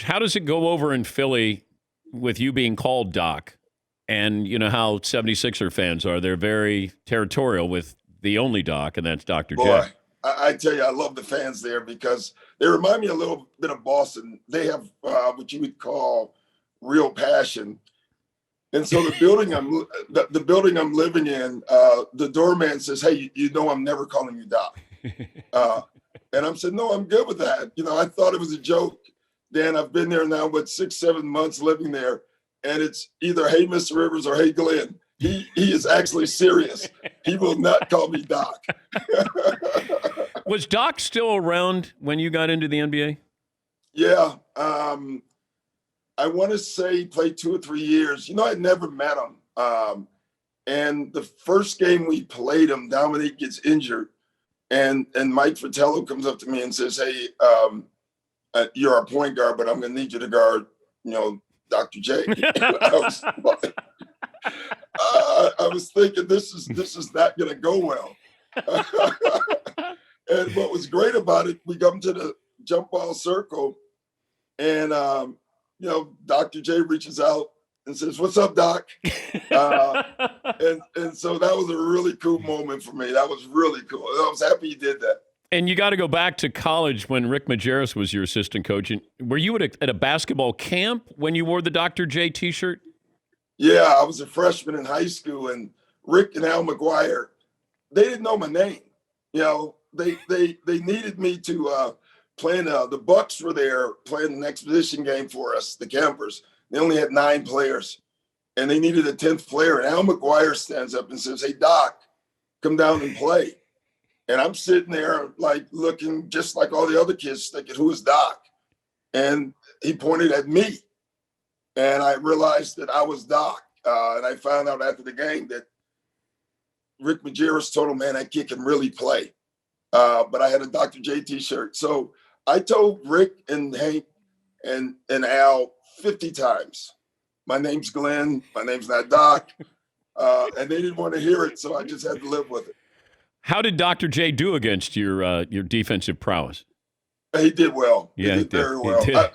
How does it go over in Philly with you being called Doc? And you know how 76er fans are. They're very territorial with the only Doc, and that's Dr. J. Boy, I tell you, I love the fans there because they remind me a little bit of Boston. They have what you would call real passion. And so the building I'm living in, the doorman says, "Hey, you know I'm never calling you Doc." And I'm saying, "No, I'm good with that." I thought it was a joke. Dan, I've been there now, 6-7 months living there, and it's either "Hey, Mr. Rivers" or "Hey, Glenn." He is actually serious. He will not call me Doc. Was Doc still around when you got into the NBA? Yeah. I want to say he played 2 or 3 years. I'd never met him. And the first game we played him, Dominique gets injured. And Mike Fratello comes up to me and says, "Hey, you're our point guard, but I'm going to need you to guard, Dr. J." I was thinking this is not going to go well. And what was great about it, we come to the jump ball circle, and Dr. J reaches out and says, "What's up, Doc?" And so that was a really cool moment for me. That was really cool. I was happy he did that. And you got to go back to college when Rick Majerus was your assistant coach. And were you at a basketball camp when you wore the Dr. J T-shirt? Yeah, I was a freshman in high school, and Rick and Al McGuire, they didn't know my name. They needed me to play in the Bucks were there playing an exhibition game for us, the campers. They only had 9 players, and they needed a 10th player. And Al McGuire stands up and says, "Hey, Doc, come down and play." And I'm sitting there like looking just like all the other kids, thinking, "Who is Doc?" And he pointed at me. And I realized that I was Doc. And I found out after the game that Rick Majerus told him, "Man, that kid can really play." But I had a Dr. J T-shirt. So I told Rick and Hank and Al 50 times, "My name's Glenn. My name's not Doc." And they didn't want to hear it, so I just had to live with it. How did Dr. J do against your defensive prowess? He did well. Yeah, he did very well. He did.